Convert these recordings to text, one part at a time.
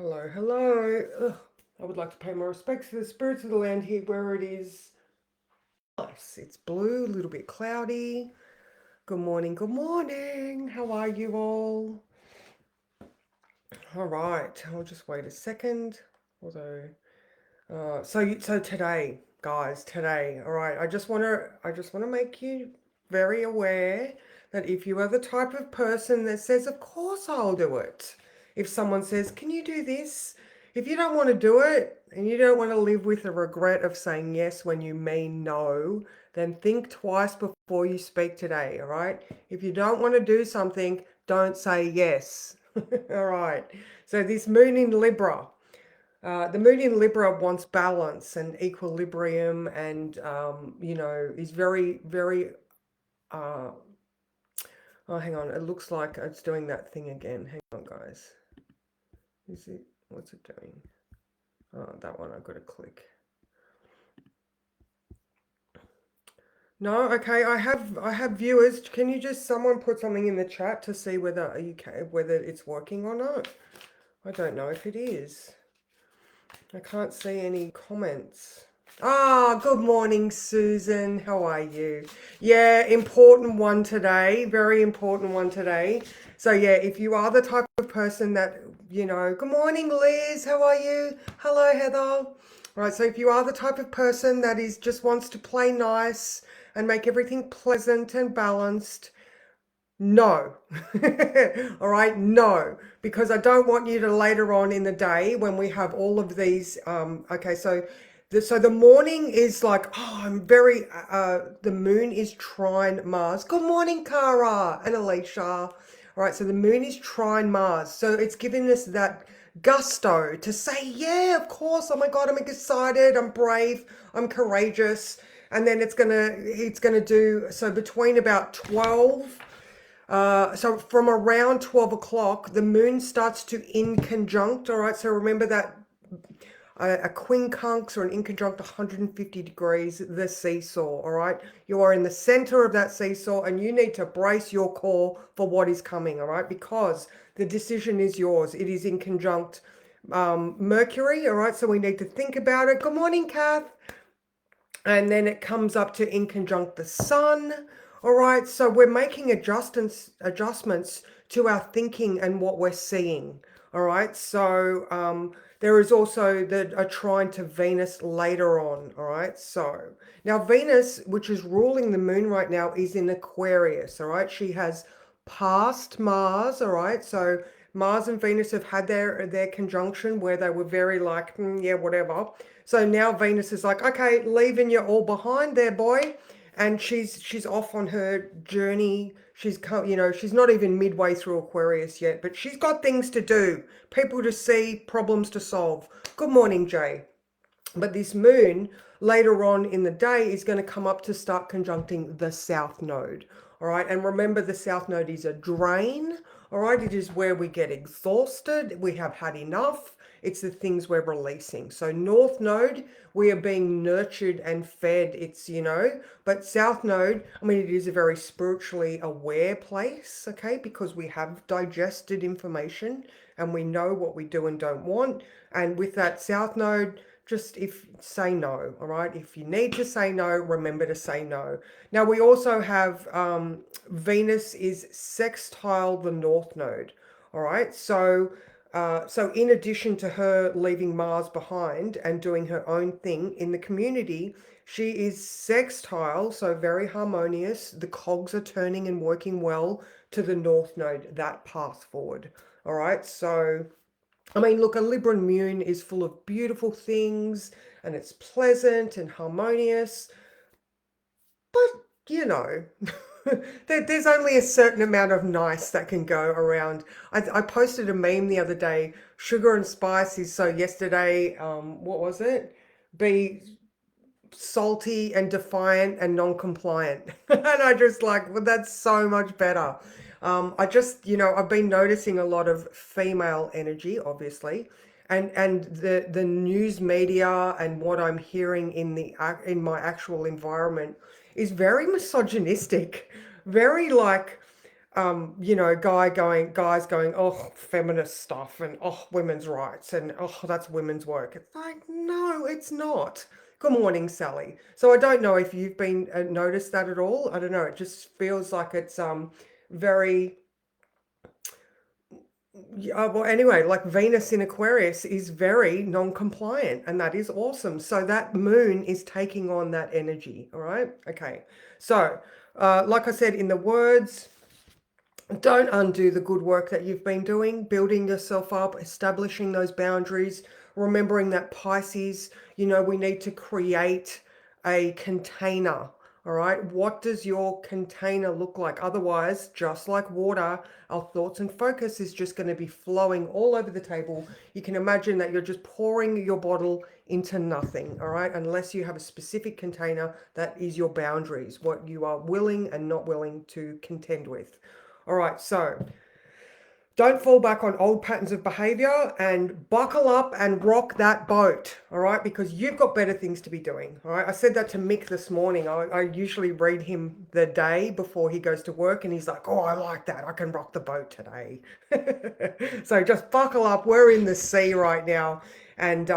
Hello, hello. Ugh, I would like to pay my respects to the spirits of the land here where it is nice. It's blue, a little bit cloudy. Good morning, good morning. How are you all? All right, I'll just wait a second. Although, so today, guys, today, all right, I just wanna make you very aware that if you are the type of person that says, "Of course I'll do it," if someone says, "Can you do this?" If you don't want to do it and you don't want to live with the regret of saying yes when you mean no, then think twice before you speak today, all right? If you don't want to do something, don't say yes. All right. So this moon in Libra. The moon in Libra wants balance and equilibrium and, is very, very, uh, oh, hang on. It looks like it's doing that thing again. Hang on, guys. What's it doing? Oh, that one I've got to click. No, okay, I have viewers. Can you just someone put something in the chat to see whether it's working or not? I don't know if it is. I can't see any comments. Ah, good morning, Susan. How are you? Yeah, important one today. Very important one today. So yeah, if you are the type of person that, good morning, Liz. How are you? Hello, Heather. Right, so if you are the type of person that is just wants to play nice and make everything pleasant and balanced, no. All right, no, because I don't want you to later on in the day when we have all of these. Okay, so the morning is like, oh, I'm very. The moon is trine Mars. Good morning, Cara and Alicia. All right, so the moon is trine Mars, so it's giving us that gusto to say, yeah, of course. Oh my God, I'm excited. I'm brave. I'm courageous. And then it's gonna do so between about 12. So from around 12 o'clock, the moon starts to inconjunct. All right. So remember that a quincunx or an inconjunct 150 degrees, the seesaw. All right. You are in the center of that seesaw and you need to brace your core for what is coming. All right. Because the decision is yours. It is in conjunct Mercury. All right. So we need to think about it. Good morning, Kath. And then it comes up to in conjunct the sun. All right, so we're making adjustments to our thinking and what we're seeing. All right, so there is also a trine to Venus later on. All right, so now Venus, which is ruling the moon right now, is in Aquarius. All right, she has passed Mars. All right, so Mars and Venus have had their conjunction where they were very like, yeah, whatever. So now Venus is like, okay, leaving you all behind there, boy. And she's off on her journey. She's not even midway through Aquarius yet, but she's got things to do, people to see, problems to solve. Good morning, Jay. But this moon later on in the day is going to come up to start conjuncting the south node. All right. And remember, the south node is a drain. All right. It is where we get exhausted. We have had enough. It's the things we're releasing. So north node, we are being nurtured and fed. But south node, I mean, it is a very spiritually aware place, okay, because we have digested information and we know what we do and don't want. And with that south node, just if say no, all right? If you need to say no, remember to say no. Now we also have Venus is sextile the north node, all right? So in addition to her leaving Mars behind and doing her own thing in the community, she is sextile, so very harmonious. The cogs are turning and working well to the north node, that path forward. All right, so I mean, look, a Libran moon is full of beautiful things and it's pleasant and harmonious, but there's only a certain amount of nice that can go around. I posted a meme the other day. Sugar and spice is so yesterday, what was it? Be salty and defiant and non-compliant. And I just like, well, that's so much better. I've been noticing a lot of female energy, obviously, and the news media and what I'm hearing in my actual environment is very misogynistic, very like you know, guys going, oh, feminist stuff and oh, women's rights and oh, that's women's work. It's like, no, it's not. Good morning, Sally. So I don't know if you've been noticed that at all. I don't know. It just feels like it's very yeah, well, anyway, like Venus in Aquarius is very non-compliant, and that is awesome. So that moon is taking on that energy. All right. Okay. So, like I said, in the words, don't undo the good work that you've been doing, building yourself up, establishing those boundaries, remembering that Pisces, you know, we need to create a container. All right. What does your container look like? Otherwise, just like water, our thoughts and focus is just going to be flowing all over the table. You can imagine that you're just pouring your bottle into nothing. All right. Unless you have a specific container that is your boundaries, what you are willing and not willing to contend with. All right, so don't fall back on old patterns of behavior and buckle up and rock that boat, all right? Because you've got better things to be doing, all right? I said that to Mick this morning. I usually read him the day before he goes to work, and he's like, oh, I like that. I can rock the boat today. So just buckle up. We're in the sea right now. And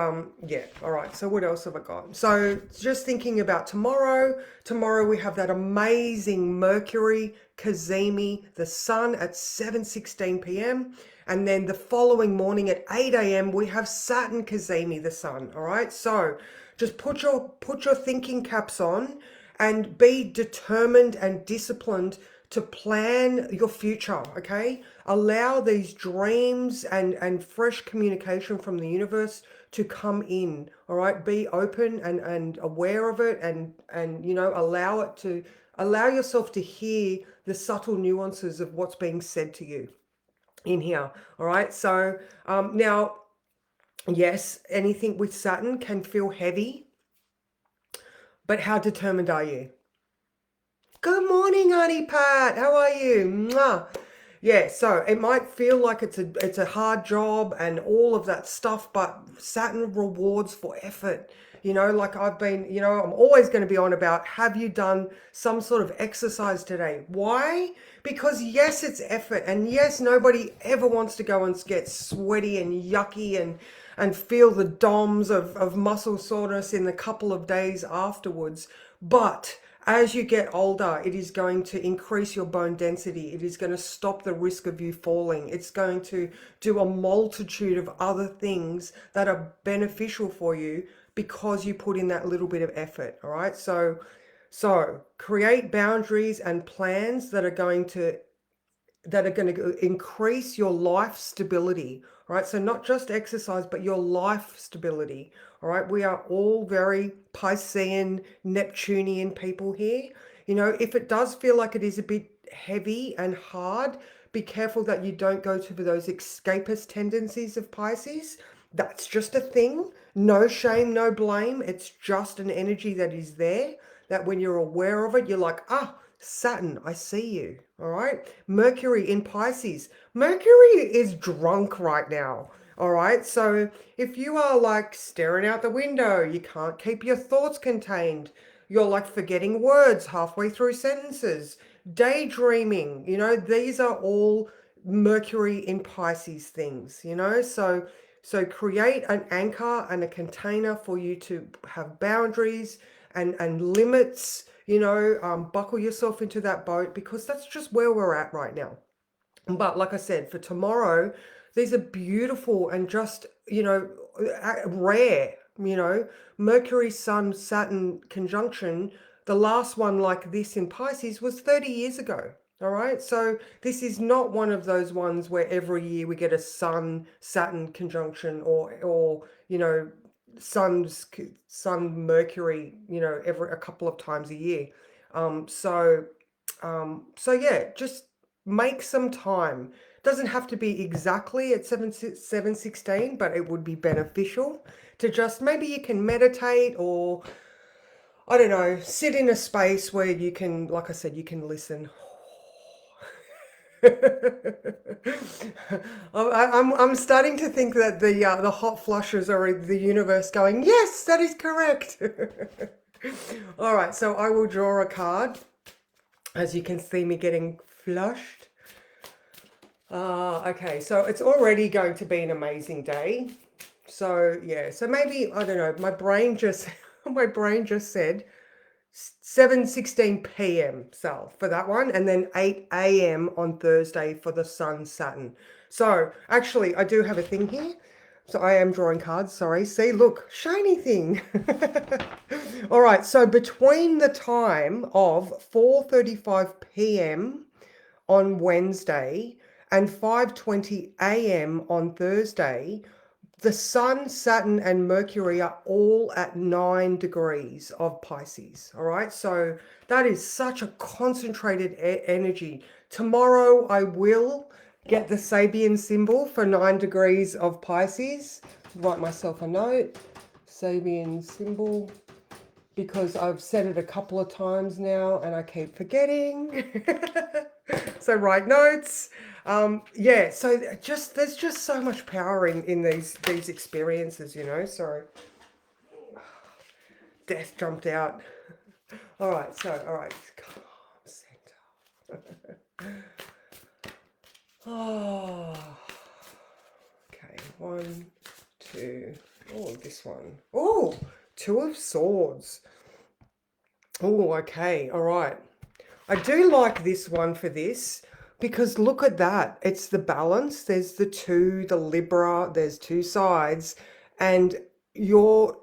yeah, all right. So what else have I got? So just thinking about tomorrow. Tomorrow we have that amazing Mercury Cazimi, the sun at 7:16 p.m. And then the following morning at 8 a.m. we have Saturn Cazimi, the sun. All right. So just put your thinking caps on and be determined and disciplined to plan your future, okay? Allow these dreams and fresh communication from the universe to come in, all right? Be open and aware of it and you know, allow yourself to hear the subtle nuances of what's being said to you in here, all right? So now, yes, anything with Saturn can feel heavy, but how determined are you? Good morning, Auntie Pat. How are you? Mwah. Yeah, so it might feel like it's a hard job and all of that stuff, but Saturn rewards for effort. You know, like I've been, you know, I'm always going to be on about, have you done some sort of exercise today? Why? Because yes, it's effort, and yes, nobody ever wants to go and get sweaty and yucky and feel the DOMS of muscle soreness in the couple of days afterwards. But as you get older, it is going to increase your bone density. It is going to stop the risk of you falling. It's going to do a multitude of other things that are beneficial for you because you put in that little bit of effort. All right. So create boundaries and plans that are going to increase your life stability. All right. So not just exercise, but your life stability. All right. We are all very Piscean, Neptunian people here. You know, if it does feel like it is a bit heavy and hard, be careful that you don't go to those escapist tendencies of Pisces. That's just a thing. No shame, no blame. It's just an energy that is there, that when you're aware of it, you're like, ah, Saturn, I see you. All right. Mercury in Pisces. Mercury is drunk right now. All right. So if you are like staring out the window, you can't keep your thoughts contained. You're like forgetting words halfway through sentences, daydreaming. You know, these are all Mercury in Pisces things, you know. So create an anchor and a container for you to have boundaries and limits, you know, buckle yourself into that boat because that's just where we're at right now. But like I said, for tomorrow, these are beautiful and just, you know, rare, you know, Mercury, Sun, Saturn conjunction. The last one like this in Pisces was 30 years ago. All right. So this is not one of those ones where every year we get a Sun, Saturn conjunction or, you know, Sun, Mercury, you know, every a couple of times a year. So yeah, just make some time. Doesn't have to be exactly at 7:16, but it would be beneficial to just maybe you can meditate or I don't know, sit in a space where you can, like I said, you can listen. I'm starting to think that the hot flushes are the universe going, yes, that is correct. All right, so I will draw a card. As you can see me getting flushed. Okay, so it's already going to be an amazing day. So yeah, so maybe I don't know. My brain just my brain just said 7:16 p.m. Sal for that one, and then 8 a.m. on Thursday for the Sun Saturn. So actually, I do have a thing here. So I am drawing cards. Sorry. See, look, shiny thing. All right. So between the time of 4:35 p.m. on Wednesday and 5:20 a.m. on Thursday, the Sun, Saturn, and Mercury are all at 9 degrees of Pisces. All right, so that is such a concentrated energy. Tomorrow, I will get the Sabian symbol for 9 degrees of Pisces. Write myself a note. Sabian symbol, because I've said it a couple of times now and I keep forgetting. So write notes. Yeah, so just there's just so much power in these experiences, you know. Sorry, death jumped out. All right, so all right, calm center. Oh, okay, one, two. Oh, this one. Oh, two of swords. Oh, okay, all right. I do like this one for this because look at that. It's the balance. There's the two, the Libra, there's two sides. And you're,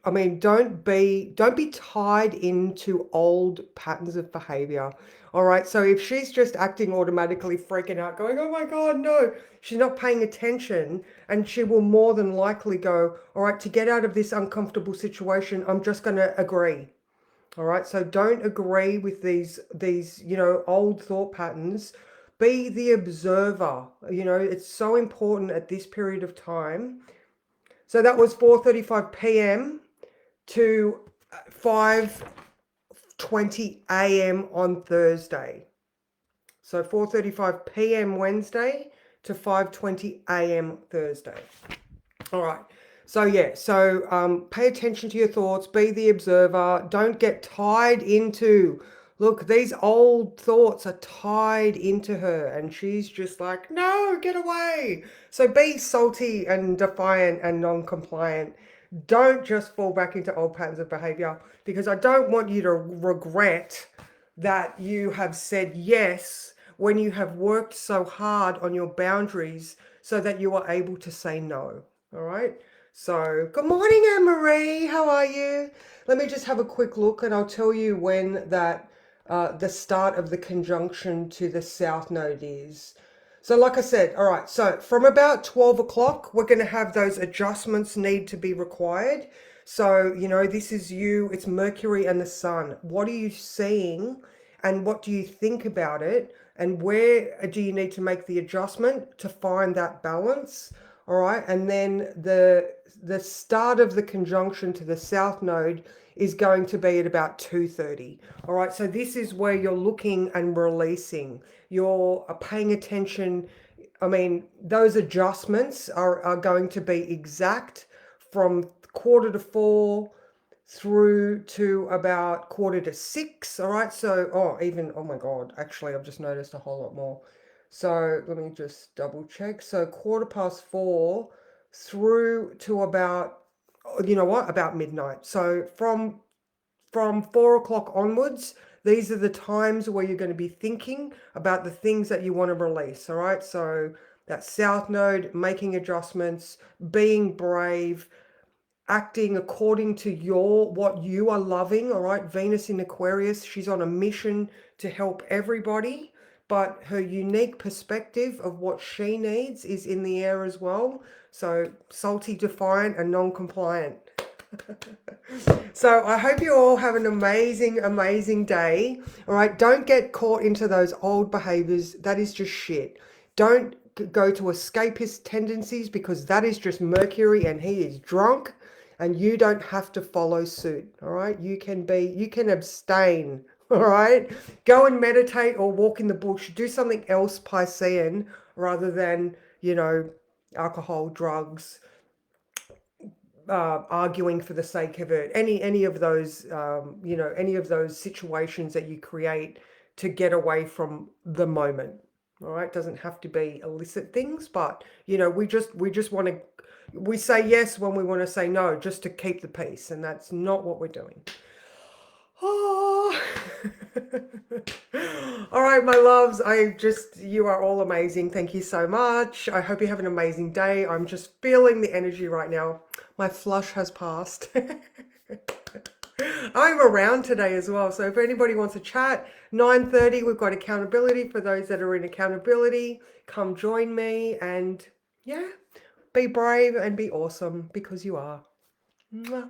I mean, don't be tied into old patterns of behavior. All right. So if she's just acting automatically, freaking out, going, oh my God, no, she's not paying attention. And she will more than likely go, all right, to get out of this uncomfortable situation, I'm just going to agree. All right, so don't agree with these, old thought patterns. Be the observer. You know, it's so important at this period of time. So that was 4:35 p.m. to 5:20 a.m. on Thursday. So 4:35 p.m. Wednesday to 5:20 a.m. Thursday. All right. So yeah, so pay attention to your thoughts, be the observer, don't get tied into, look, these old thoughts are tied into her and she's just like, no, get away. So be salty and defiant and non-compliant. Don't just fall back into old patterns of behavior because I don't want you to regret that you have said yes when you have worked so hard on your boundaries so that you are able to say no. All right. So, good morning, Anne Marie. How are you? Let me just have a quick look and I'll tell you when that the start of the conjunction to the south node is. So, like I said, all right, so from about 12 o'clock, we're going to have those adjustments need to be required. So, this is you, it's Mercury and the Sun. What are you seeing and what do you think about it? And where do you need to make the adjustment to find that balance? All right, and then the start of the conjunction to the south node is going to be at about 2:30. All right, so this is where you're looking and releasing. You're paying attention. I mean, those adjustments are going to be exact from 4:45 through to about 5:45. All right, so oh my God, actually I've just noticed a whole lot more. So let me just double check. So 4:15 through to about, you know what, about midnight. So from 4 o'clock onwards, these are the times where you're going to be thinking about the things that you want to release. All right, so that south node, making adjustments, being brave, acting according to what you are loving. All right, Venus in Aquarius, she's on a mission to help everybody, but her unique perspective of what she needs is in the air as well. So salty, defiant, and non-compliant. So I hope you all have an amazing day. All right, don't get caught into those old behaviors. That is just shit. Don't go to escapist tendencies because that is just Mercury and he is drunk and you don't have to follow suit. All right, you can abstain. All right, go and meditate or walk in the bush. Do something else Piscean rather than, alcohol, drugs, arguing for the sake of it, any of those, any of those situations that you create to get away from the moment. All right, doesn't have to be illicit things, but you know, we just want to, we say yes when we want to say no, just to keep the peace, and that's not what we're doing. Oh. All right, my loves, you are all amazing. Thank you so much. I hope you have an amazing day. I'm just feeling the energy right now. My flush has passed. I'm around today as well. So if anybody wants to chat, 9:30, we've got accountability for those that are in accountability. Come join me and yeah, be brave and be awesome because you are. Mwah.